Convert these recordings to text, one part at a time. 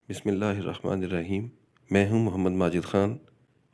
बिस्मिल्लाहिर्रहमानिर्रहीम। मैं हूं मोहम्मद माजिद ख़ान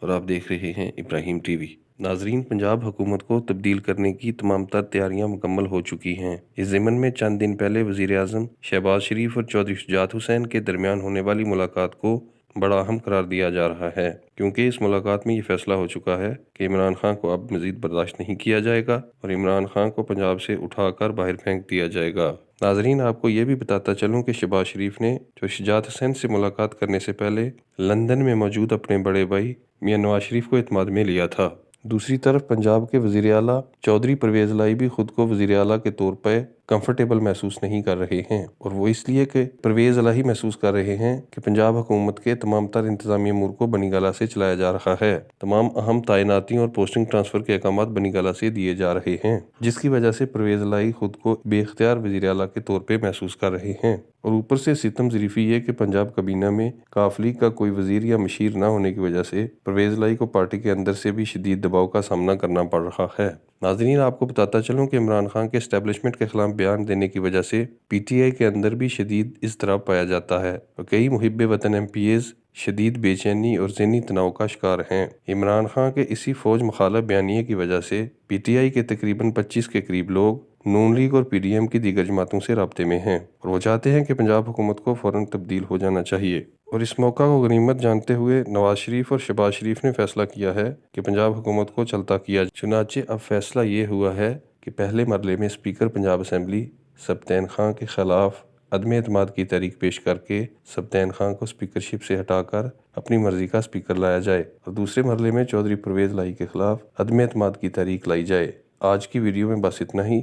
और आप देख रहे हैं इब्राहिम टीवी। नाजरीन, पंजाब हुकूमत को तब्दील करने की तमाम तर तैयारियां मुकम्मल हो चुकी हैं। इस ज़िमन में चंद दिन पहले वज़ीर आज़म शहबाज शरीफ और चौधरी शुजात हुसैन के दरमियान होने वाली मुलाकात को बड़ा अहम करार दिया जा रहा है, क्योंकि इस मुलाकात में ये फैसला हो चुका है कि इमरान खान को अब मज़ीद बर्दाश्त नहीं किया जाएगा और इमरान खान को पंजाब से उठाकर बाहर फेंक दिया जाएगा। नाजरीन, आपको ये भी बताता चलूँ कि शहबाज शरीफ ने चौधरी शुजात हुसैन से मुलाकात करने से पहले लंदन में मौजूद अपने बड़े भाई मियां नवाज शरीफ को इत्मीनान में लिया था। दूसरी तरफ पंजाब के वज़ीर आला चौधरी परवेज़ लाई भी खुद को वज़ीर आला के तौर पर कंफर्टेबल महसूस नहीं कर रहे हैं, और वो इसलिए कि परवेज़ लाई महसूस कर रहे हैं कि पंजाब हुकूमत के तमाम तर इंतजामी अमूर को बनी गाला से चलाया जा रहा है। तमाम अहम तैनाती और पोस्टिंग ट्रांसफ़र के अहकाम बनी गाला से दिए जा रहे हैं, जिसकी वजह से परवेज़ लाई खुद को बेख्तियार वज़ीर आला के तौर पर महसूस कर रहे हैं। और ऊपर से सितम ज़रीफ़ी ये कि पंजाब कबीना में काफली का कोई वज़ीर या मशीर ना होने की वजह से परवेज़ लाई को पार्टी के अंदर से भी शदीद दबाव का सामना करना पड़ रहा है। नाज़रीन, आपको बताता चलूँ कि इमरान खान के एस्टेब्लिशमेंट के खिलाफ बयान देने की वजह से PTI के अंदर भी शदीद इज़्तिराब पाया जाता है और कई मुहिब वतन MPAs शदीद बेचैनी और ज़हनी तनाव का शिकार हैं। इमरान खान के इसी फौज मुखालफ बयानिए की वजह से PTI के तकरीबन 25 के करीब लोग नून लीग और PDM की दीगर जमातों से राब्ते में हैं और वो चाहते हैं कि पंजाब हुकूमत को फ़ौरन तब्दील हो जाना चाहिए। और इस मौका को गनीमत जानते हुए नवाज शरीफ और शहबाज शरीफ ने फैसला किया है कि पंजाब हुकूमत को चलता किया। चुनाचे अब फैसला ये हुआ है कि पहले मरले में स्पीकर पंजाब असम्बली सब्तैन खान के खिलाफ अदम एतमाद की तहरीक पेश करके सब्तैन खान को स्पीकरशिप से हटाकर अपनी मर्जी का स्पीकर लाया जाए और दूसरे मरले में चौधरी परवेज़ लाई के खिलाफ अदम एतमाद की तहरीक लाई जाए। आज की वीडियो में बस इतना ही।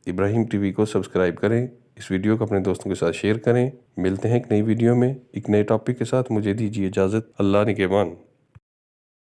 इब्राहिम टीवी को सब्सक्राइब करें, इस वीडियो को अपने दोस्तों के साथ शेयर करें। मिलते हैं एक नई वीडियो में एक नए टॉपिक के साथ। मुझे दीजिए इजाज़त। अल्लाह निगहबान।